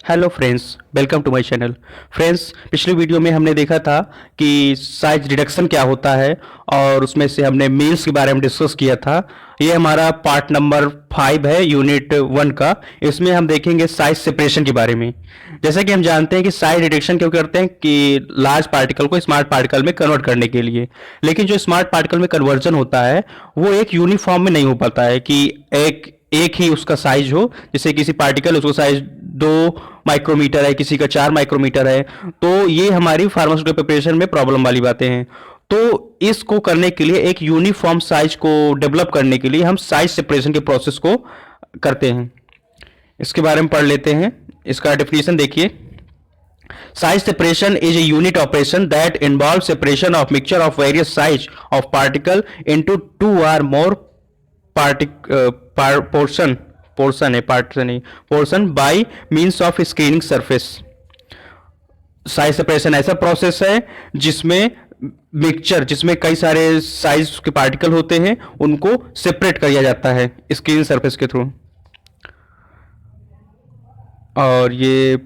Hello friends, welcome to my channel. Friends, पिछली video में हमने देखा था कि साइज रिडक्शन क्या होता है और उसमें से हमने मील्स के बारे में डिस्कस किया था। ये हमारा पार्ट नंबर 5 है यूनिट 1 का। इसमें हम देखेंगे साइज सेपरेशन के बारे में। जैसा कि हम जानते हैं कि साइज रिडक्शन क्यों करते हैं कि लार्ज पार्टिकल को स्मॉल पार्टिकल में कन्वर्ट करने के लिए। लेकिन जो स्मॉल पार्टिकल में कन्वर्जन होता है वो एक यूनिफॉर्म में नहीं हो पाता है कि एक ही उसका साइज हो। जैसे किसी पार्टिकल उसका साइज 2 माइक्रोमीटर है, किसी का 4 माइक्रोमीटर है, तो ये हमारी फार्मास्यूटिकल प्रिपरेशन में प्रॉब्लम वाली बातें हैं। तो इसको करने के लिए, एक यूनिफॉर्म साइज को डेवलप करने के लिए हम साइज सेपरेशन के प्रोसेस को करते हैं। इसके बारे में पढ़ लेते हैं। इसका डेफिनेशन देखिए। Size separation is a unit operation that involves separation of mixture of various size of particle into two or more portion by means of screening surface। Size separation ऐसा प्रोसेस है जिसमें मिक्सचर, जिसमें कई सारे size के particle होते हैं, उनको सेपरेट किया जाता है स्क्रीनिंग सरफेस के थ्रू। और ये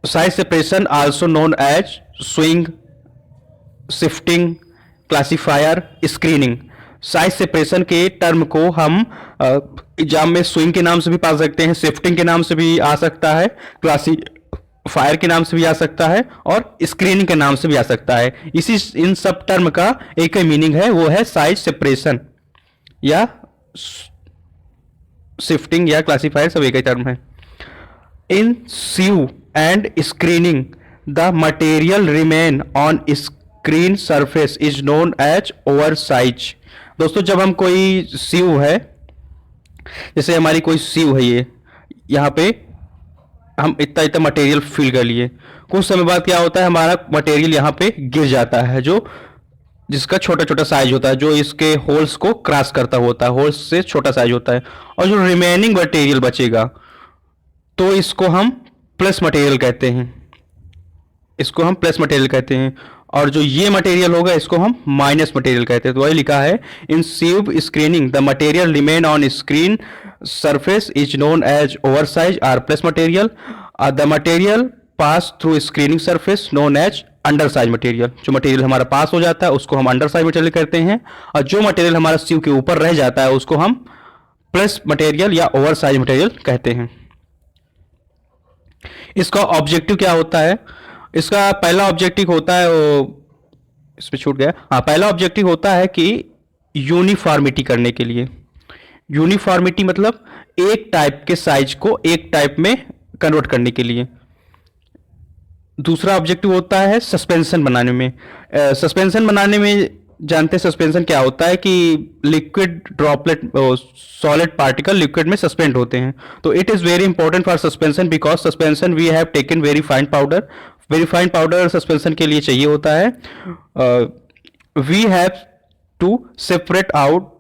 size separation also known as sieving, sifting, classifier, screening. Size separation के टर्म को हम एग्जाम में स्विंग के नाम से भी पा सकते हैं, शिफ्टिंग के नाम से भी आ सकता है, क्लासिफायर के नाम से भी आ सकता है और स्क्रीनिंग के नाम से भी आ सकता है। इन सब टर्म का एक ही मीनिंग है, वो है साइज सेपरेशन या शिफ्टिंग या क्लासिफायर, सब एक ही टर्म है। In sieve and screening the material remain on screen surface is known as oversize। दोस्तों, जब हम कोई sieve है, जैसे हमारी कोई sieve है, ये यहाँ पे हम इतना इतना मटेरियल फिल कर लिए, कुछ समय बाद क्या होता है, हमारा मटेरियल यहाँ पे गिर जाता है, जिसका छोटा छोटा साइज होता है, जो इसके होल्स को क्रॉस करता होता है, होल्स से छोटा साइज होता है। और जो रिमेनिंग मटेरियल बचेगा तो इसको हम प्लस मटेरियल कहते हैं, इसको हम प्लस मटेरियल कहते हैं। और जो ये मटेरियल होगा इसको हम माइनस मटेरियल कहते हैं। तो वही लिखा है, in sieve screening the material remain on screen surface is known as oversize or plus material. The material pass through screening surface known as under size material. जो मटेरियल हमारा पास हो जाता है उसको हम अंडर साइज मटेरियल कहते हैं, और जो मटेरियल हमारा sieve के ऊपर रह जाता है उसको हम प्लस मटेरियल या ओवर साइज मटेरियल कहते हैं। इसका ऑब्जेक्टिव क्या होता है? इसका पहला ऑब्जेक्टिव होता है, वो इसमें छूट गया, हाँ, पहला ऑब्जेक्टिव होता है कि यूनिफॉर्मिटी करने के लिए। यूनिफॉर्मिटी मतलब एक टाइप के साइज को एक टाइप में कन्वर्ट करने के लिए। दूसरा ऑब्जेक्टिव होता है सस्पेंशन बनाने में। सस्पेंशन बनाने में जानते हैं सस्पेंशन क्या होता है कि liquid droplet, solid particle liquid में सस्पेंड होते हैं। तो it is very important for suspension because suspension we have taken very fine powder. Very fine powder suspension के लिए चाहिए होता है। We have to separate out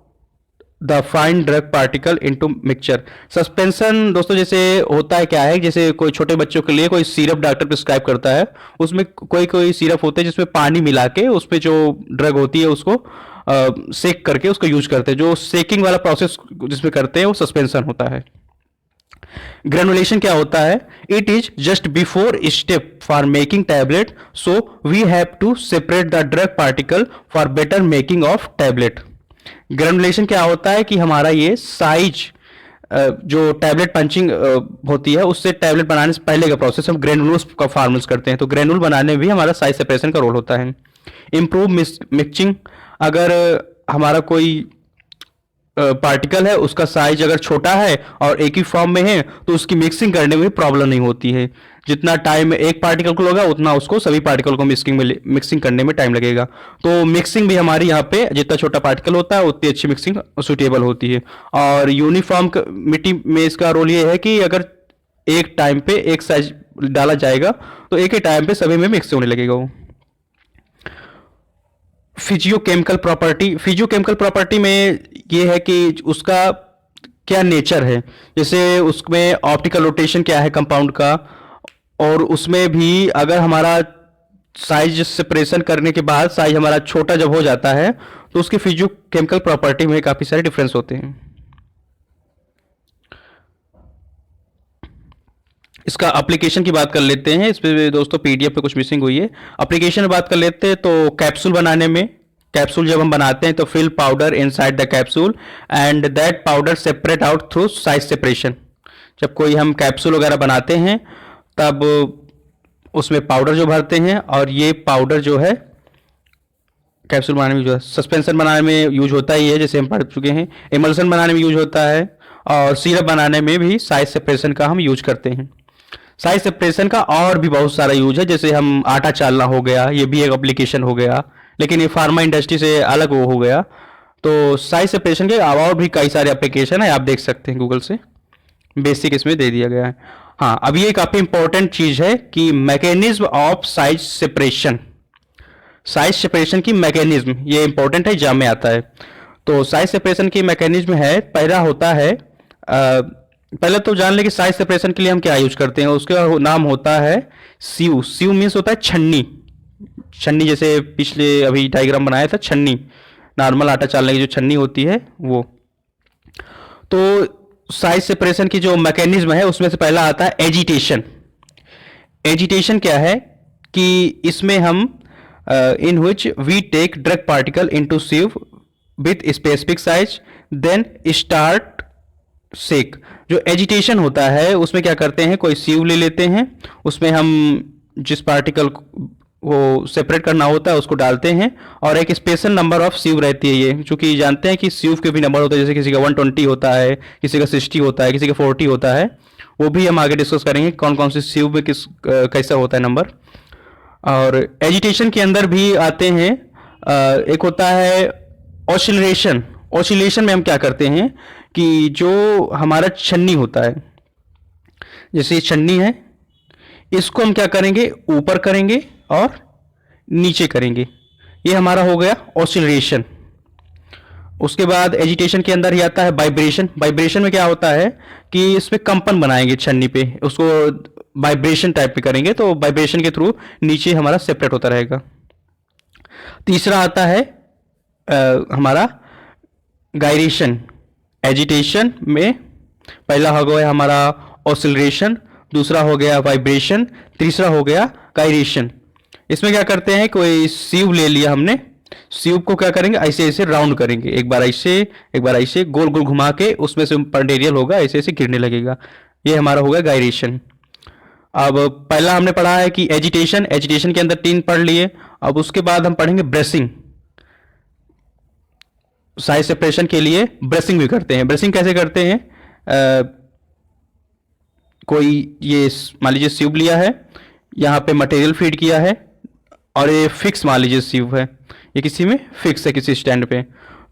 the fine drug particle into mixture. Suspension दोस्तों जैसे होता है क्या है, जैसे कोई छोटे बच्चों के लिए कोई सिरप डॉक्टर प्रिस्क्राइब करता है, उसमें कोई कोई सिरप होते हैं जिसमें पानी मिला के उस पर जो ड्रग होती है उसको सेक करके उसको यूज करते हैं। जो सेकिंग वाला प्रोसेस जिसमें करते हैं वो सस्पेंशन होता है। ग्रेनुलेशन क्या होता है? It is just before step for making tablet, so we have to separate the drug particle for better making of tablet. Granulation क्या होता है कि हमारा ये साइज, जो टैबलेट पंचिंग होती है उससे टैबलेट बनाने से पहले का प्रोसेस हम ग्रेनुल्स का फॉर्मूल्स करते हैं। तो ग्रेनुल बनाने में भी हमारा साइज सेपरेशन का रोल होता है। इम्प्रूव मिक्सिंग, अगर हमारा कोई पार्टिकल है उसका साइज अगर छोटा है और एक ही फॉर्म में है तो उसकी मिक्सिंग करने में प्रॉब्लम नहीं होती है। जितना टाइम एक पार्टिकल को लगा उतना उसको सभी पार्टिकल को मिक्सिंग करने में टाइम लगेगा। तो मिक्सिंग भी हमारी यहाँ पे जितना छोटा पार्टिकल होता है उतनी अच्छी मिक्सिंग सुटेबल होती है। और यूनिफॉर्म मिट्टी में इसका रोल ये है कि अगर एक टाइम पे एक साइज डाला जाएगा तो एक ही टाइम पे सभी में मिक्स होने लगेगा वो। फिजियोकेमिकल प्रॉपर्टी में ये है कि उसका क्या नेचर है, जैसे उसमें ऑप्टिकल रोटेशन क्या है कंपाउंड का, और उसमें भी अगर हमारा साइज सेपरेशन करने के बाद साइज हमारा छोटा जब हो जाता है तो उसकी फिजियोकेमिकल प्रॉपर्टी में काफ़ी सारे डिफरेंस होते हैं। इसका एप्लीकेशन की बात कर लेते हैं। इस पे दोस्तों पीडीएफ पे कुछ मिसिंग हुई है। एप्लीकेशन में बात कर लेते हैं तो कैप्सूल बनाने में, कैप्सूल जब हम बनाते हैं तो fill powder inside the capsule and that powder separate out through size separation. जब कोई हम कैप्सूल वगैरह बनाते हैं तब उसमें पाउडर जो भरते हैं और ये पाउडर जो है कैप्सूल बनाने में जो है, सस्पेंशन बनाने में यूज होता ही है जैसे हम पढ़ चुके हैं, इमल्सन बनाने में यूज होता है और सिरप बनाने में भी साइज सेपरेशन का हम यूज करते हैं। साइज सेपरेशन का और भी बहुत सारा यूज है, जैसे हम आटा चालना हो गया, ये भी एक एप्लीकेशन हो गया, लेकिन ये फार्मा इंडस्ट्री से अलग वो हो गया। तो साइज सेपरेशन के और भी कई सारे एप्लीकेशन है, आप देख सकते हैं गूगल से, बेसिक इसमें दे दिया गया है। हाँ, अब ये काफ़ी इंपॉर्टेंट चीज़ है कि mechanism of size separation, size separation की मैकेनिज्म, ये इंपॉर्टेंट है, एग्जाम में आता है। तो साइज सेपरेशन की मैकेनिज्म है, पहला होता है पहले तो जान ले कि साइज सेपरेशन के लिए हम क्या यूज करते हैं। उसका नाम होता है सीव। सीव मीन्स होता है छन्नी। छन्नी जैसे पिछले अभी डायग्राम बनाया था, छन्नी, नॉर्मल आटा चालने की जो छन्नी होती है वो। तो साइज सेपरेशन की जो मैकेनिज्म है उसमें से पहला आता है एजिटेशन। एजिटेशन क्या है कि इसमें हम in which we take drug particle into sieve with specific size then start shake. जो एजिटेशन होता है उसमें क्या करते हैं, कोई सीव ले लेते हैं, उसमें हम जिस पार्टिकल वो सेपरेट करना होता है उसको डालते हैं और एक स्पेशल नंबर ऑफ सीव रहती है। ये चूंकि जानते हैं कि सीव के भी नंबर होता है, जैसे किसी का 120 होता है, किसी का 60 होता है, किसी का 40 होता है, वो भी हम आगे डिस्कस करेंगे कौन कौन सी सीव में किस कैसा होता है नंबर। और एजिटेशन के अंदर भी आते हैं, एक होता है ऑसिलेशन। ऑसिलेशन में हम क्या करते हैं कि जो हमारा छन्नी होता है, जैसे ये छन्नी है, इसको हम क्या करेंगे, ऊपर करेंगे और नीचे करेंगे, ये हमारा हो गया ऑसिलेशन। उसके बाद एजिटेशन के अंदर ही आता है वाइब्रेशन। वाइब्रेशन में क्या होता है कि इसमें कंपन बनाएंगे छन्नी पे, उसको वाइब्रेशन टाइप पे करेंगे तो वाइब्रेशन के थ्रू नीचे हमारा सेपरेट होता रहेगा। तीसरा आता है हमारा गायरेशन। एजिटेशन में पहला हो गया हमारा ऑसिलेशन, दूसरा हो गया वाइब्रेशन, तीसरा हो गया गायरेशन। इसमें क्या करते हैं, कोई सीव ले लिया हमने, सीव को क्या करेंगे, ऐसे ऐसे राउंड करेंगे, एक बार ऐसे एक बार ऐसे गोल गोल घुमा के उसमें से मटेरियल होगा ऐसे ऐसे गिरने लगेगा, ये हमारा होगा गायरेशन। अब पहला हमने पढ़ा है कि एजिटेशन, एजिटेशन के अंदर 3 पढ़ लिए। अब उसके बाद हम पढ़ेंगे ब्रेसिंग। साइज सेपरेशन के लिए ब्रेसिंग भी करते हैं। ब्रेसिंग कैसे करते हैं, कोई ये मान लीजिए सीव लिया है, यहाँ पे मटेरियल फीड किया है और ये फिक्स मान लीजिए सीव है, ये किसी में फिक्स है किसी स्टैंड पे,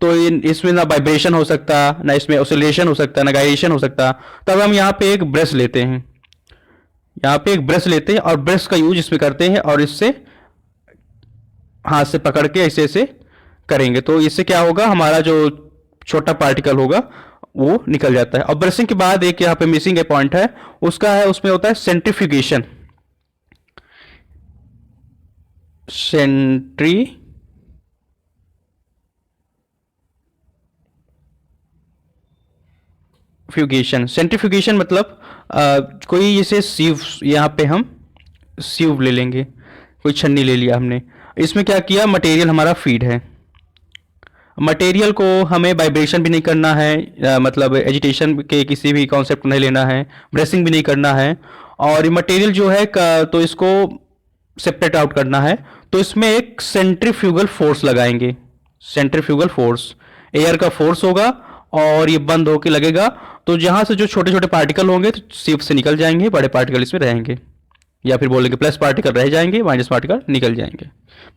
तो इसमें ना वाइब्रेशन हो सकता, ना इसमें ऑसिलेशन हो सकता, ना गायरेशन हो सकता। तब हम यहाँ पे एक ब्रश लेते हैं, यहाँ पे एक ब्रश लेते हैं और ब्रश का यूज इसमें करते हैं और इससे हाथ से पकड़ के ऐसे ऐसे करेंगे, तो इससे क्या होगा, हमारा जो छोटा पार्टिकल होगा वो निकल जाता है। और ब्रशिंग के बाद एक यहाँ पे मिसिंग ए पॉइंट है, उसका है, उसमें होता है सेंट्रीफ्यूगेशन। सेंट्रीफ्यूगेशन, सेंट्रीफ्यूगेशन मतलब कोई जैसे सीव, यहाँ पे हम सीव ले लेंगे, कोई छन्नी ले लिया हमने, इसमें क्या किया, मटेरियल हमारा फीड है, मटेरियल को हमें वाइब्रेशन भी नहीं करना है, मतलब एजिटेशन के किसी भी कॉन्सेप्ट नहीं लेना है, ब्रेसिंग भी नहीं करना है, और ये मटेरियल जो है तो इसको सेपरेट आउट करना है, तो इसमें एक सेंट्रीफ्यूगल फोर्स लगाएंगे। सेंट्रीफ्यूगल फोर्स, एयर का फोर्स होगा और ये बंद होके लगेगा, तो जहाँ से जो छोटे छोटे पार्टिकल होंगे तो सीव से निकल जाएंगे, बड़े पार्टिकल इसमें रहेंगे, या फिर बोलेंगे प्लस पार्टिकल रह जाएंगे, माइनस पार्टिकल निकल जाएंगे।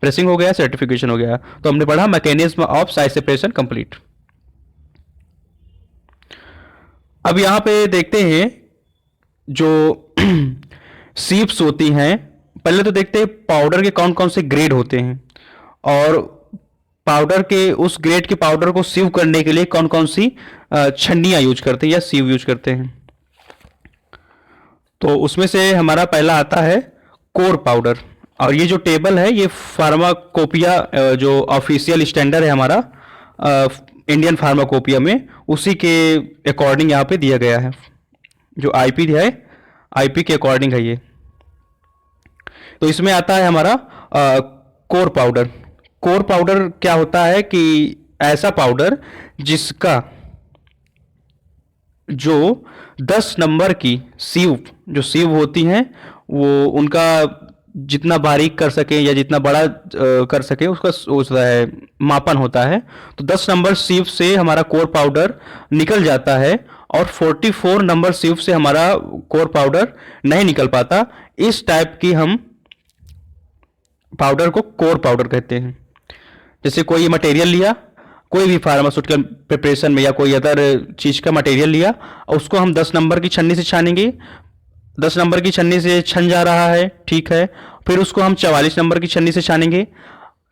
प्रेसिंग हो गया, सर्टिफिकेशन हो गया, तो हमने पढ़ा mechanism of size separation complete. अब यहां पे देखते हैं जो सीप्स होती हैं, पहले तो देखते हैं पाउडर के कौन कौन से ग्रेड होते हैं और पाउडर के उस ग्रेड के पाउडर को सीव करने के लिए कौन कौन सी छन्नियां यूज करते हैं या सीव यूज करते हैं। तो उसमें से हमारा पहला आता है कोर पाउडर, और ये जो टेबल है ये फार्माकोपिया जो ऑफिशियल स्टैंडर्ड है हमारा इंडियन फार्माकोपिया में, उसी के अकॉर्डिंग यहाँ पे दिया गया है। जो आईपी है आईपी के अकॉर्डिंग है ये। तो इसमें आता है हमारा कोर पाउडर। कोर पाउडर क्या होता है कि ऐसा पाउडर जिसका जो 10 नंबर की सीव, जो सीव होती हैं वो उनका जितना बारीक कर सके या जितना बड़ा कर सके उसका है मापन होता है। तो 10 नंबर सीव से हमारा कोर पाउडर निकल जाता है और 44 नंबर सीव से हमारा कोर पाउडर नहीं निकल पाता। इस टाइप की हम पाउडर को कोर पाउडर कहते हैं। जैसे कोई मटेरियल लिया, कोई भी फार्मास्यूटिकल प्रिपरेशन में या कोई अदर चीज़ का मटेरियल लिया और उसको हम 10 नंबर की छन्नी से छानेंगे। 10 नंबर की छन्नी से छन जा रहा है, ठीक है। फिर उसको हम 44 नंबर की छन्नी से छानेंगे।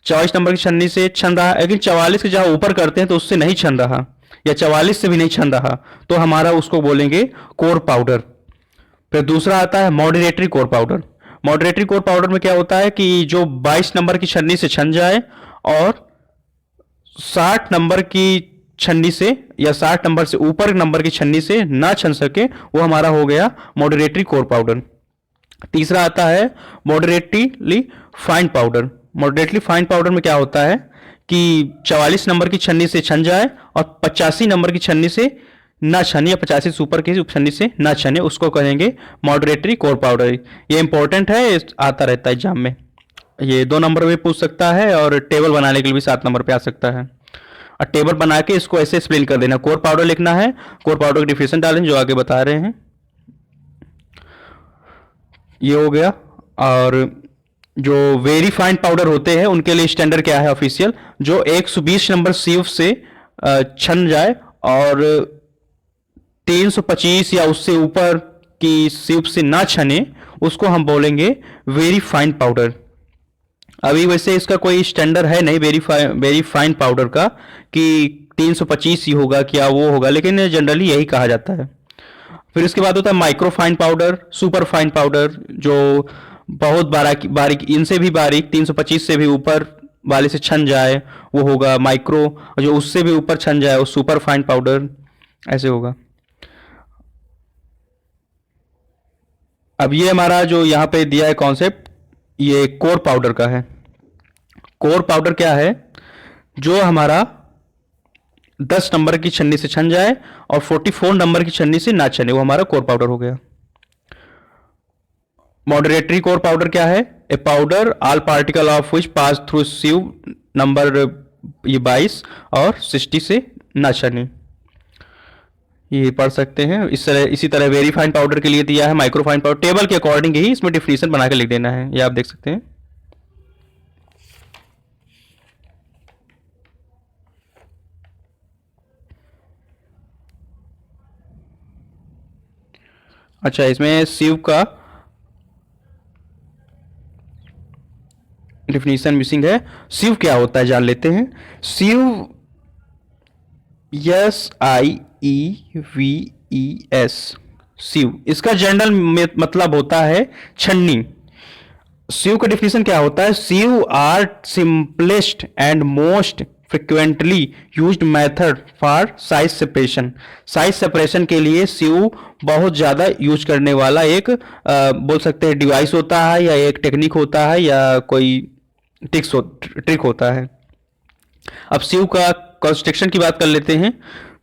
44 नंबर की छन्नी से छन रहा है, लेकिन 44 के जहाँ ऊपर करते हैं तो उससे नहीं छन रहा, या 44 से भी नहीं छन रहा, तो हमारा उसको बोलेंगे कोर पाउडर। फिर दूसरा आता है मॉडरेटरी कोर पाउडर। मॉडरेटरी कोर पाउडर में क्या होता है कि जो 22 नंबर की छन्नी से छन जाए और 60 नंबर की छन्नी से या 60 नंबर से ऊपर नंबर की छन्नी से ना छन सके, वो हमारा हो गया मॉडरेटरी कोर पाउडर। तीसरा आता है moderately fine powder. Moderately fine powder में क्या होता है कि 44 नंबर की छन्नी से छन जाए और 85 नंबर की छन्नी से ना छने, या 85 से ऊपर की छन्नी से ना छने, उसको कहेंगे मॉडरेटरी कोर पाउडर। ये इंपॉर्टेंट है, आता रहता है एग्जाम में। ये 2 नंबर में पूछ सकता है और टेबल बनाने के लिए भी 7 नंबर पे आ सकता है। और टेबल बना के इसको ऐसे एक्सप्लेन कर देना। कोर पाउडर लिखना है, कोर पाउडर की डिफिनेशन डालें जो आगे बता रहे हैं। ये हो गया। और जो वेरी फाइन पाउडर होते हैं उनके लिए स्टैंडर्ड क्या है ऑफिशियल, जो 120 नंबर सीव से छन जाए और 325 या उससे ऊपर की सीव से ना छने, उसको हम बोलेंगे वेरी फाइन पाउडर। अभी वैसे इसका कोई स्टैंडर्ड है नहीं वेरी फाइन पाउडर का कि 325 ही होगा क्या वो होगा, लेकिन जनरली यही कहा जाता है। फिर इसके बाद होता है micro fine powder, super fine powder, जो बहुत बारीक बारीक, इनसे भी बारीक 325 से भी ऊपर वाले से छन जाए वो होगा माइक्रो, और जो उससे भी ऊपर छन जाए वो सुपर फाइन पाउडर, ऐसे होगा। अब ये हमारा जो यहाँ पे दिया है कॉन्सेप्ट, ये कोर पाउडर का है। कोर पाउडर क्या है, जो हमारा 10 नंबर की छन्नी से छन जाए और 44 नंबर की छन्नी से ना छने, वो हमारा कोर पाउडर हो गया। मॉडरेटरी कोर पाउडर क्या है, a powder all particle of which pass through sieve number ये 22 और 60 से ना छने, ये पढ़ सकते हैं। इसी तरह वेरी फाइन पाउडर के लिए दिया है माइक्रो फाइन पाउडर, टेबल के अकॉर्डिंग ही इसमें डिफिनेशन बना के लिख देना है, ये आप देख सकते हैं। अच्छा, इसमें सीव का डिफिनेशन मिसिंग है। सीव क्या होता है जान लेते हैं। सीव SIEVES, सीव, इसका जनरल मतलब होता है छन्नी। सीव का डिफिनेशन क्या होता है, sieve are simplest and most frequently used method for size separation. Size separation के लिए सीव बहुत ज़्यादा यूज करने वाला एक बोल सकते हैं डिवाइस होता है, या एक टेक्निक होता है, या कोई ट्रिक होता है। अब सीव का कंस्ट्रक्शन की बात कर लेते हैं।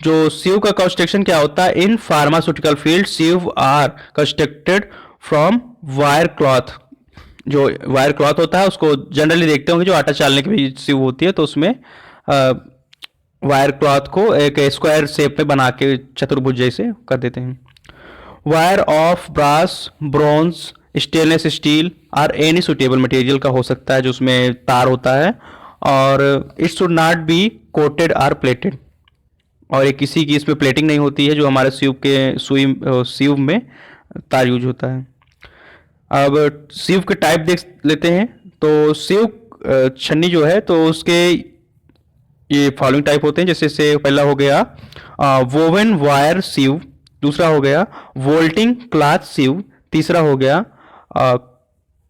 जो सीव का कंस्ट्रक्शन क्या होता है, in pharmaceutical field sieve are constructed from wire cloth. जो वायर क्लॉथ होता है उसको जनरली देखते होंगे, जो आटा चालने की भी सीव होती है, तो उसमें वायर क्लॉथ को एक स्क्वायर शेप में बना के चतुर्भुज जैसे कर देते हैं। Wire of brass, bronze, stainless steel or any suitable material का हो सकता है, जो उसमें तार होता है। और it should not be coated और प्लेटेड, और ये किसी की इसमें प्लेटिंग नहीं होती है, जो हमारे सीव में तार यूज होता है। अब सीव के टाइप देख लेते हैं। तो सीव छन्नी जो है तो उसके ये फॉलोइंग टाइप होते हैं, जैसे से पहला हो गया वोवन वायर सीव, दूसरा हो गया वोल्टिंग क्लॉथ सीव, तीसरा हो गया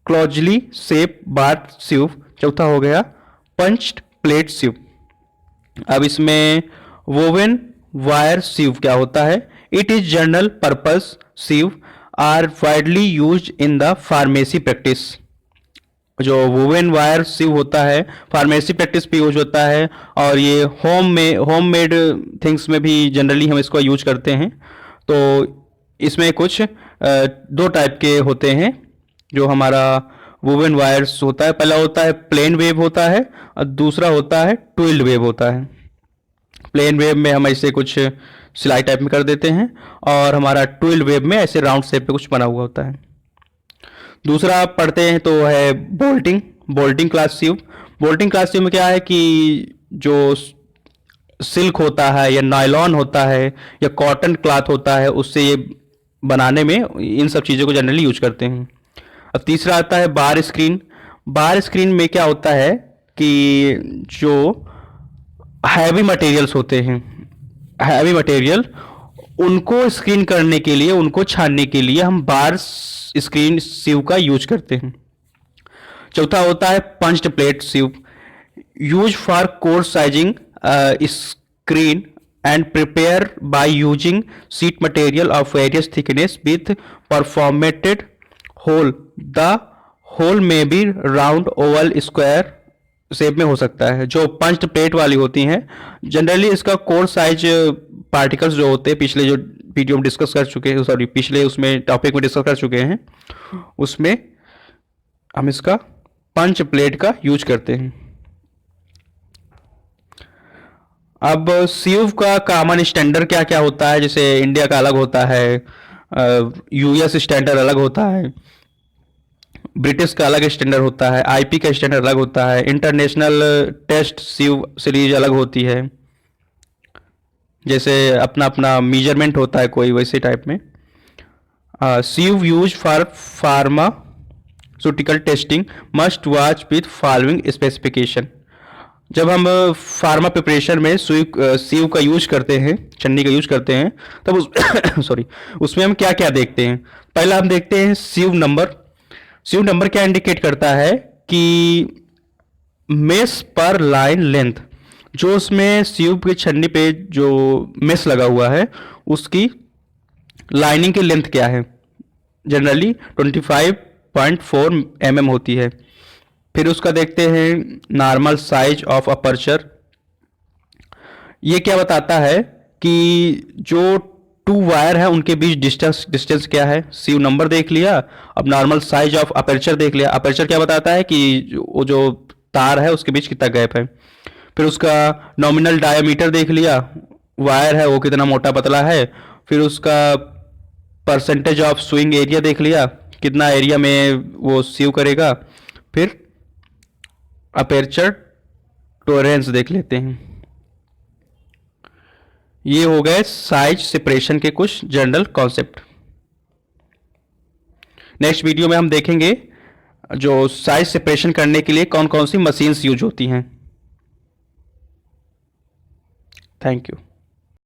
क्लोजली शेप बार सीव, चौथा हो गया पंच्ड प्लेट सीव। अब इसमें वोवन वायर सीव क्या होता है, it is general purpose sieve are widely use in the pharmacy practice. जो वुवन वायर सिव होता है फार्मेसी प्रैक्टिस पे यूज होता है, और ये होम मेड थिंग्स में भी जनरली हम इसको यूज करते हैं। तो इसमें कुछ दो टाइप के होते हैं जो हमारा वुवन वायर्स होता है। पहला होता है प्लेन वेव होता है, और दूसरा होता है ट्विल्ड वेव होता है। प्लेन वेव में हम ऐसे कुछ सिलाई टाइप में कर देते हैं, और हमारा ट्विल्ड वेव में ऐसे राउंड शेप पे कुछ बना हुआ होता है। दूसरा आप पढ़ते हैं तो है बोल्टिंग क्लास सीव। बोल्टिंग क्लास सीव में क्या है कि जो सिल्क होता है या नायलॉन होता है या कॉटन क्लॉथ होता है, उससे ये बनाने में इन सब चीज़ों को जनरली यूज करते हैं। अब तीसरा आता है बार स्क्रीन। बार स्क्रीन में क्या होता है कि जो हैवी मटेरियल्स होते हैं, हैवी मटेरियल, उनको स्क्रीन करने के लिए, उनको छानने के लिए हम बार स्क्रीन सीव का यूज करते हैं। चौथा होता है punched plate sieve, use for coarse sizing screen and prepare by using sheet material of various thickness with perforated hole. The hole may be round, oval, square shape में हो सकता है। जो पंच्ड प्लेट वाली होती हैं, जनरली इसका core size particles जो होते हैं, पिछले जो वीडियो में डिस्कस कर चुके हैं, सॉरी पिछले उसमें टॉपिक में डिस्कस कर चुके हैं, उसमें हम इसका पंच प्लेट का यूज करते हैं। अब सीव का कॉमन स्टैंडर्ड क्या क्या होता है, जैसे इंडिया का अलग होता है, यूएस स्टैंडर्ड अलग होता है, ब्रिटिश का अलग स्टैंडर्ड होता है, आईपी का स्टैंडर्ड अलग होता है, इंटरनेशनल टेस्ट सीव सीरीज अलग होती है, जैसे अपना अपना मेजरमेंट होता है कोई, वैसे टाइप में। Sieve use for pharmaceutical testing must watch with following specification. जब हम फार्मा प्रिपरेशन में सीव का यूज करते हैं, छन्नी का यूज करते हैं, तब उस सॉरी उसमें हम क्या क्या देखते हैं। पहला हम देखते हैं सीव नंबर। सीव नंबर क्या इंडिकेट करता है कि मेस पर लाइन लेंथ, जो उसमें सीव की छन्नी पे जो मेस लगा हुआ है उसकी लाइनिंग की लेंथ क्या है। जनरली 25.4 mm होती है। फिर उसका देखते हैं नॉर्मल साइज ऑफ अपर्चर। ये क्या बताता है कि जो टू वायर है उनके बीच डिस्टेंस क्या है। सीव नंबर देख लिया, अब नॉर्मल साइज ऑफ अपर्चर देख लिया। अपर्चर क्या बताता है कि वो जो तार है उसके बीच कितना गैप है। फिर उसका नॉमिनल डायमीटर देख लिया, वायर है वो कितना मोटा पतला है। फिर उसका परसेंटेज ऑफ स्विंग एरिया देख लिया, कितना एरिया में वो सीव करेगा। फिर अपर्चर टॉलरेंस देख लेते हैं। ये हो गए साइज सेपरेशन के कुछ जनरल कॉन्सेप्ट। नेक्स्ट वीडियो में हम देखेंगे जो साइज सेपरेशन करने के लिए कौन कौन सी मशीन्स यूज होती हैं। Thank you.